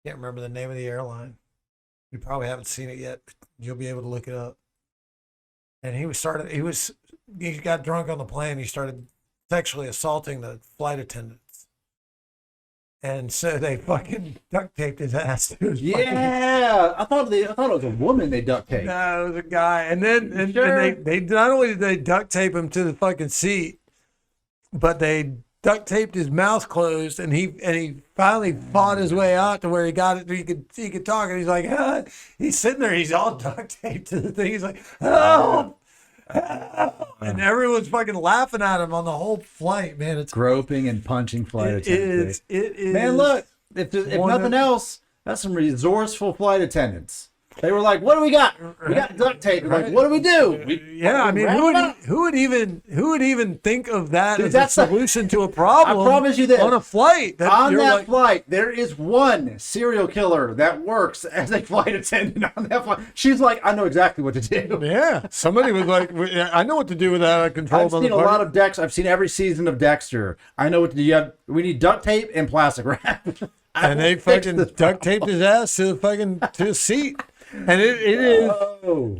Can't remember the name of the airline. You probably haven't seen it yet. You'll be able to look it up. And he got drunk on the plane. He started sexually assaulting the flight attendants. And so they fucking duct taped his ass to his I thought it was a woman they duct taped. No, it was a guy. And then and they not only did they duct tape him to the fucking seat, but they duct taped his mouth closed, and he finally fought his way out to where he got it. He could talk, and he's like, he's sitting there, he's all duct taped to the thing. He's like, help, help. And everyone's fucking laughing at him on the whole flight, man. It's groping and punching flight attendants. It is. Man, look, if nothing else, that's some resourceful flight attendants. They were like, "What do we got? We got duct tape." Right. Like, what do we do? I mean, who would even think of that as a solution to a problem? I promise you this: on a flight, on that flight, there is one serial killer that works as a flight attendant on that flight. She's like, "I know exactly what to do." Yeah, somebody was like, "I know what to do with that out of control." I've seen a lot of Dexter. I've seen every season of Dexter. I know what to do. We need duct tape and plastic wrap. And they fucking duct taped his ass to the seat. And it is,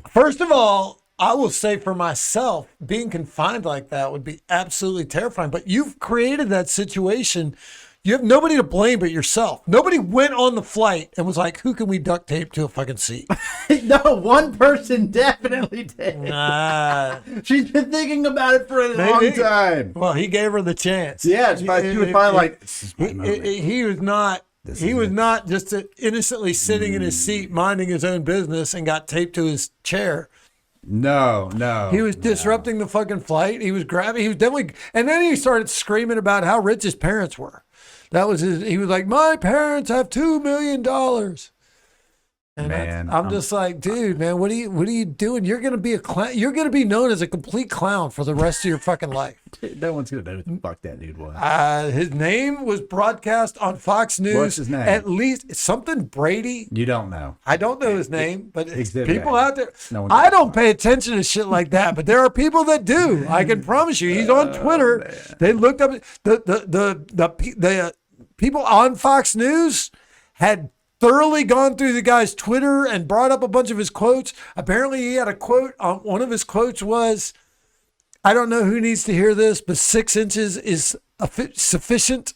first of all, I will say for myself, being confined like that would be absolutely terrifying. But you've created that situation. You have nobody to blame but yourself. Nobody went on the flight and was like, who can we duct tape to a fucking seat? No, one person definitely did. Nah. She's been thinking about it for a long time. Well, he gave her the chance. Yeah, she would find like, he was not. He was not just innocently sitting in his seat, minding his own business, and got taped to his chair. No. He was disrupting the fucking flight. He was grabbing. He was definitely. And then he started screaming about how rich his parents were. That was his. He was like, "My parents have $2 million." And man, I'm just like, dude, man, what are you doing? You're gonna be a clown. You're gonna be known as a complete clown for the rest of your fucking life. No one's gonna know who the fuck that dude was. His name was broadcast on Fox News. What's his name? At least something Brady. You don't know. I don't know his name, but people A. out there. I don't pay attention to shit like that, but there are people that do. I can promise you. He's on Twitter. Man. They looked up the people on Fox News had thoroughly gone through the guy's Twitter and brought up a bunch of his quotes. Apparently, he had a quote. One of his quotes was, "I don't know who needs to hear this, but 6 inches is sufficient."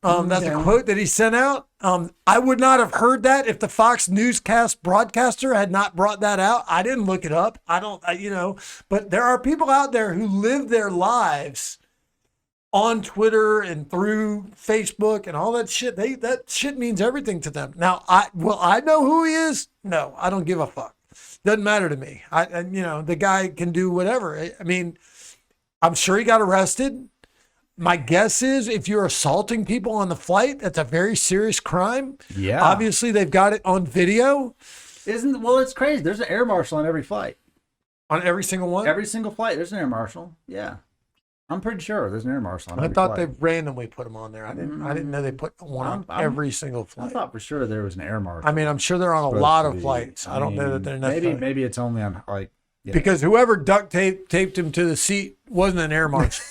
That's a quote that he sent out. I would not have heard that if the Fox newscast broadcaster had not brought that out. I didn't look it up. But there are people out there who live their lives on Twitter and through Facebook and all that shit. That shit means everything to them. Now, I know who he is? No, I don't give a fuck. Doesn't matter to me. The guy can do whatever. I mean, I'm sure he got arrested. My guess is if you're assaulting people on the flight, that's a very serious crime. Yeah. Obviously, they've got it on video. It's crazy. There's an air marshal on every flight. On every single one? Every single flight, there's an air marshal. Yeah. I'm pretty sure there's an air marshal on every thought flight. they randomly put them on there. I didn't know they put one on every single flight. I thought for sure there was an air marshal. I mean, I'm sure they're on a lot of flights. I don't know that they're necessarily. Maybe it's only on because whoever duct taped him to the seat wasn't an air marshal.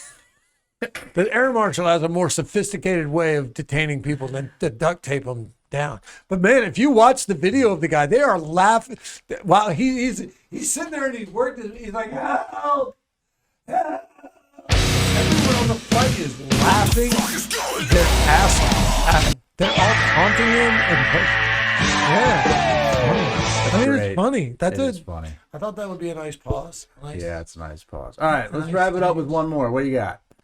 The air marshal has a more sophisticated way of detaining people than to duct tape them down. But man, if you watch the video of the guy, they are laughing while he's sitting there and he's working. He's like, help. Everyone on the flight is laughing their ass off. They're all taunting him. It's funny. It's funny. I thought that would be a nice pause. Yeah, it's a nice pause. All right, let's wrap it up with one more. What do you got?